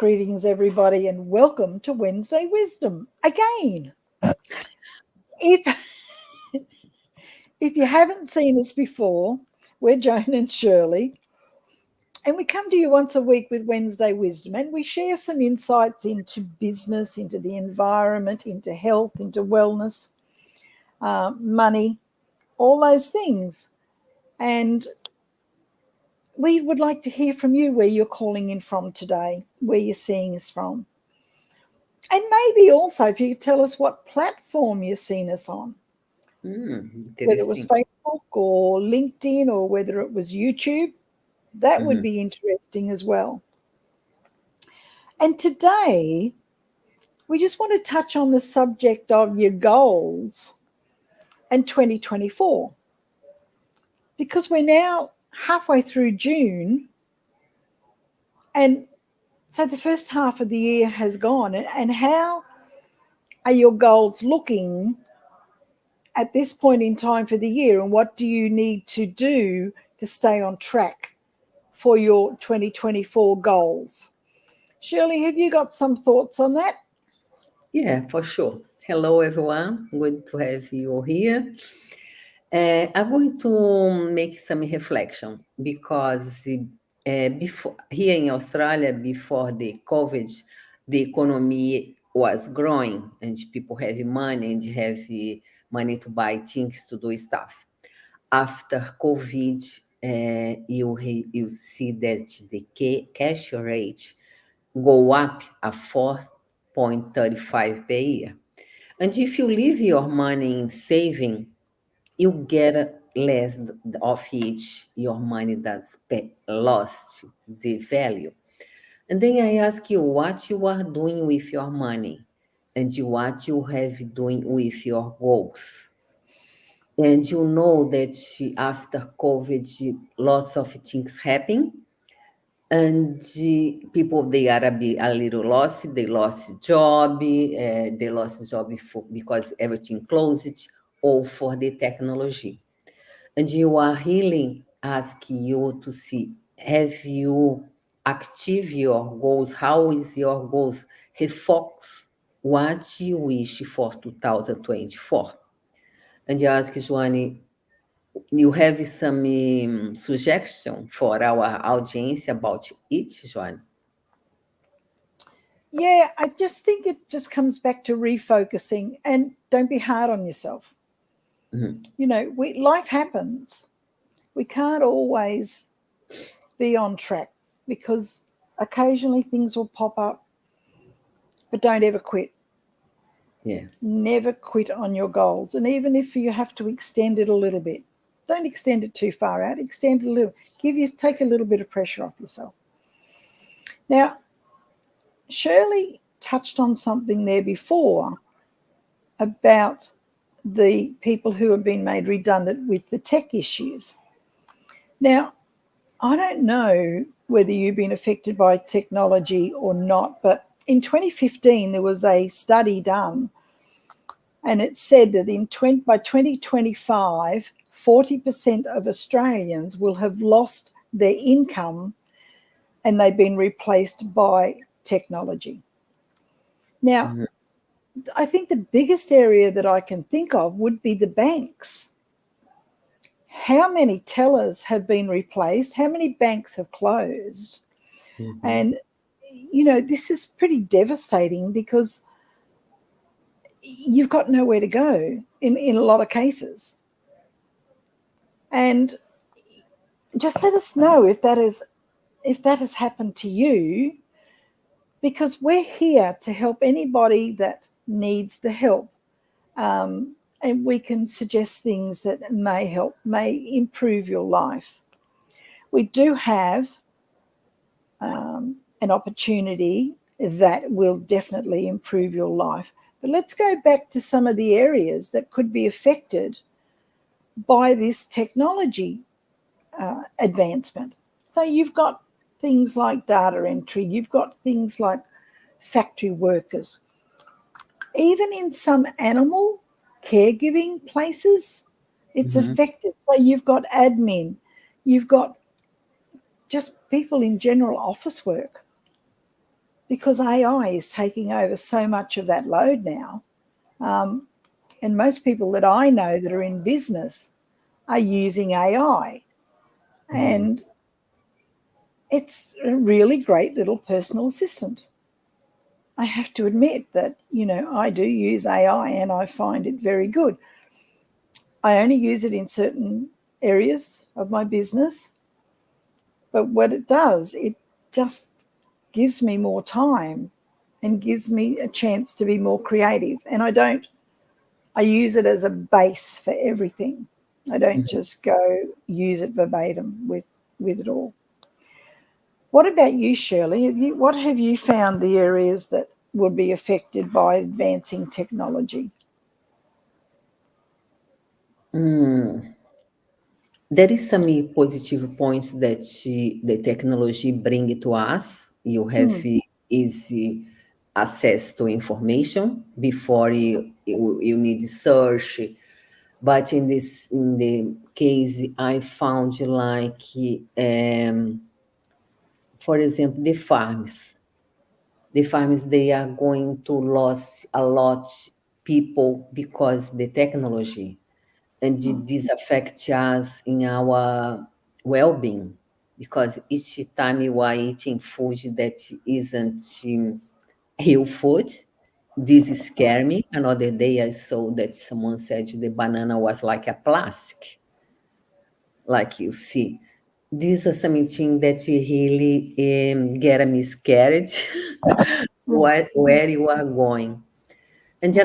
Greetings, everybody, and welcome to Wednesday Wisdom again. If, if you haven't seen us before, we're Joan and Shirley, and we come to you once a week with Wednesday Wisdom, and we share some insights into business, into the environment, into health, into wellness, money, all those things. And we would like to hear from you where you're calling in from today, where you're seeing us from. And maybe also if you could tell us what platform you've seen us on, whether it was Facebook or LinkedIn or whether it was YouTube, that would be interesting as well. And today, we just want to touch on the subject of your goals and 2024, because we're now halfway through June, and so the first half of the year has gone. And how are your goals looking at this point in time for the year, and what do you need to do to stay on track for your 2024 goals? Shirley, have you got some thoughts on that? Yeah, for sure. Hello, everyone. Good to have you here. I'm going to make some reflection because before here in Australia, before the COVID, the economy was growing and people have money and have money to buy things to do stuff. After COVID, you see that the cash rate go up a 4.35 per year. And if you leave your money in saving, you get less of each your money that's lost the value. And then I ask you what you are doing with your money and what you have doing with your goals. And you know that after COVID, lots of things happen. And people, they are a little lost. They lost job. They lost job because everything closed, or for the technology. And you are really asking you to see, have you achieved your goals? How is your goals? Refocus what you wish for 2024. And you ask Joanne, you have some suggestion for our audience about it, Joanne? Yeah, I just think it just comes back to refocusing, and don't be hard on yourself. You know, life happens. We can't always be on track because occasionally things will pop up, but don't ever quit. Yeah. Never quit on your goals. And even if you have to extend it a little bit, don't extend it too far out. Extend it a little. Take a little bit of pressure off yourself. Now, Shirley touched on something there before about the people who have been made redundant with the tech issues. Now, I don't know whether you've been affected by technology or not, but in 2015, there was a study done, and it said that by 2025, 40% of Australians will have lost their income and they've been replaced by technology. Now, I think the biggest area that I can think of would be the banks. How many tellers have been replaced? How many banks have closed? And, you know, this is pretty devastating because you've got nowhere to go in a lot of cases. And just let us know if that has happened to you, because we're here to help anybody that needs the help. And we can suggest things that may help, may improve your life. We do have an opportunity that will definitely improve your life. But let's go back to some of the areas that could be affected by this technology advancement. So you've got things like data entry, you've got things like factory workers. Even in some animal caregiving places, it's affected. So you've got admin, you've got just people in general office work. because AI is taking over so much of that load now. And most people that I know that are in business are using AI. And it's a really great little personal assistant. I have to admit that, I do use AI and I find it very good. I only use it in certain areas of my business. But what it does, it just gives me more time and gives me a chance to be more creative. And I use it as a base for everything. I don't just go use it verbatim with it all. What about you, Shirley? What have you found the areas that would be affected by advancing technology? There is some positive points that the technology bring to us. You have easy access to information before you need search. But in the case, I found like, for example, the farms. The farms, they are going to lose a lot people because the technology, and this affects us in our well-being, because each time you are eating food that isn't real food, this scare me. Another day I saw that someone said the banana was like a plastic, like you see. These are something that really get me scared where you are going. And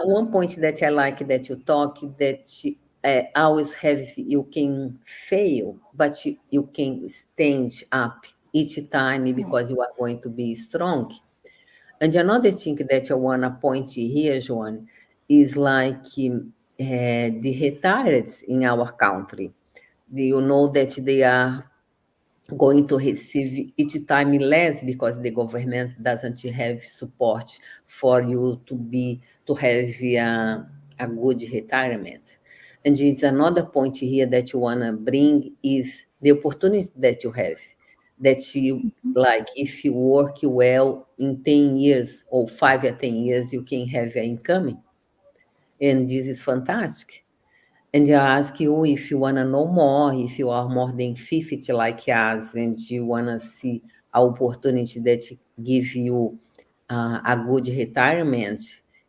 one point that I like that you talk, that always have, you can fail, but you can stand up each time because you are going to be strong. And another thing that I want to point here, Joan, is like the retired in our country. Do you know that they are going to receive each time less because the government doesn't have support for you to have a good retirement? And it's another point here that you want to bring is the opportunity that you have, that you, like, if you work well in 10 years or 5 or 10 years, you can have an income. And this is fantastic. And I ask you if you want to know more, if you are more than 50 like us, and you want to see an opportunity that give you a good retirement,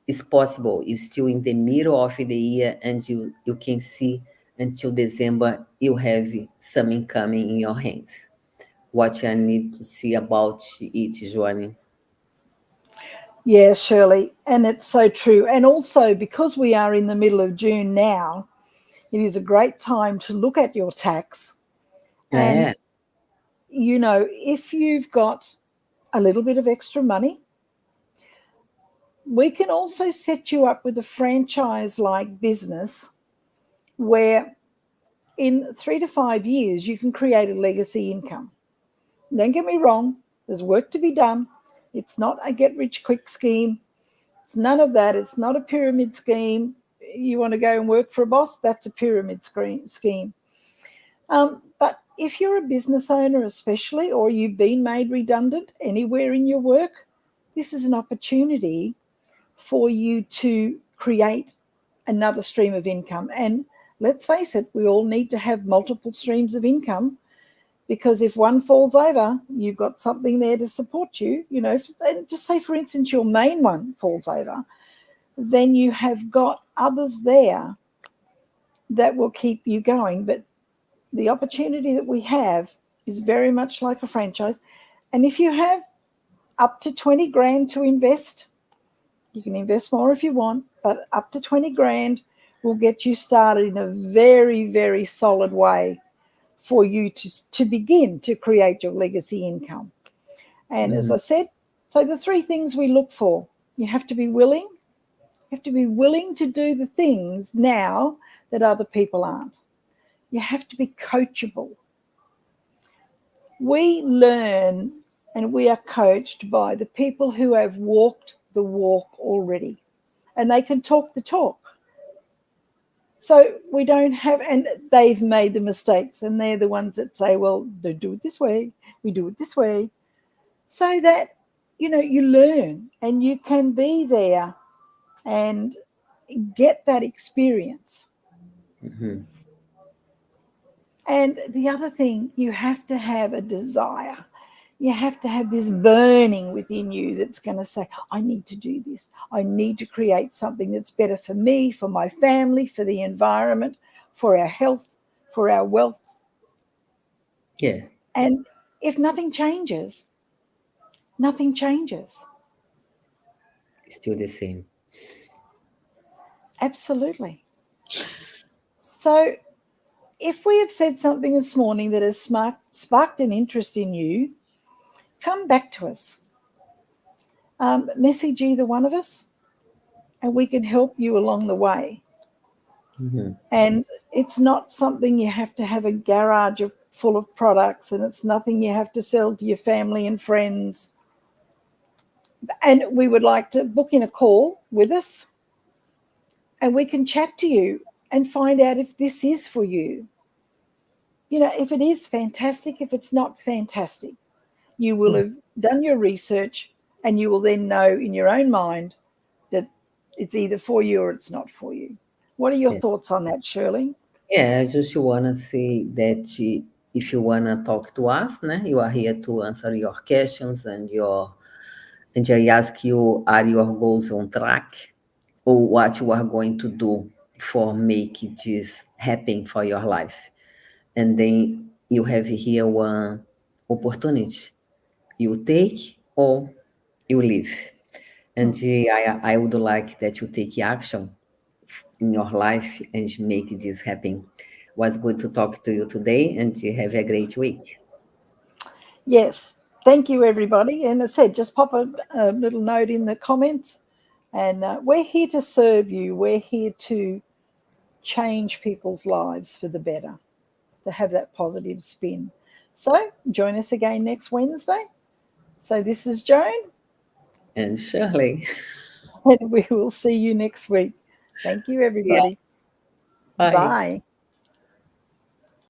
it's possible. You're still in the middle of the year, and you can see until December, you have some income in your hands. What I need to see about it, Joanne. Yeah, Shirley, and it's so true. And also, because we are in the middle of June now, it is a great time to look at your tax. Yeah. And, if you've got a little bit of extra money, we can also set you up with a franchise-like business where in 3 to 5 years, you can create a legacy income. Don't get me wrong, there's work to be done. It's not a get-rich-quick scheme. It's none of that. It's not a pyramid scheme. You want to go and work for a boss, that's a pyramid scheme. But if you're a business owner especially, or you've been made redundant anywhere in your work, this is an opportunity for you to create another stream of income. And let's face it, we all need to have multiple streams of income, because if one falls over, you've got something there to support you. Just say, for instance, your main one falls over, then you have got others there that will keep you going. But the opportunity that we have is very much like a franchise. And if you have up to 20 grand to invest, you can invest more if you want, but up to 20 grand will get you started in a very, very solid way for you to begin to create your legacy income. And as I said, so the 3 things we look for: you have to be willing. You have to be willing to do the things now that other people aren't. You have to be coachable. We learn and we are coached by the people who have walked the walk already, and they can talk the talk. So we don't have, and they've made the mistakes, and they're the ones that say, well, don't do it this way, we do it this way. So that you learn and you can be there and get that experience. Mhm. And the other thing, you have to have a desire. You have to have this burning within you that's going to say, I need to do this. I need to create something that's better for me, for my family, for the environment, for our health, for our wealth. Yeah, And if nothing changes, nothing changes. still the same. Absolutely. So if we have said something this morning that has sparked an interest in you, come back to us. Message either one of us, and we can help you along the way. Mhm. And it's not something you have to have a garage full of products, and it's nothing you have to sell to your family and friends. And we would like to book in a call with us, and we can chat to you and find out if this is for you. If it is fantastic, if it's not fantastic, you will Yeah. have done your research and you will then know in your own mind that it's either for you or it's not for you. What are your Yeah. thoughts on that, Shirley? Yeah, I just wanna say that if you wanna talk to us, né, you are here to answer your questions and I ask you, are your goals on track? Or what you are going to do for make this happen for your life? And then you have here one opportunity. You take or you leave. And I would like that you take action in your life and make this happen. Was good to talk to you today, and you have a great week. Yes. Thank you, everybody. And as I said, just pop a little note in the comments. And we're here to serve you. We're here to change people's lives for the better, to have that positive spin. So join us again next Wednesday. So this is Joan, And Shirley, and we will see you next week. Thank you, yeah, everybody. bye. Bye.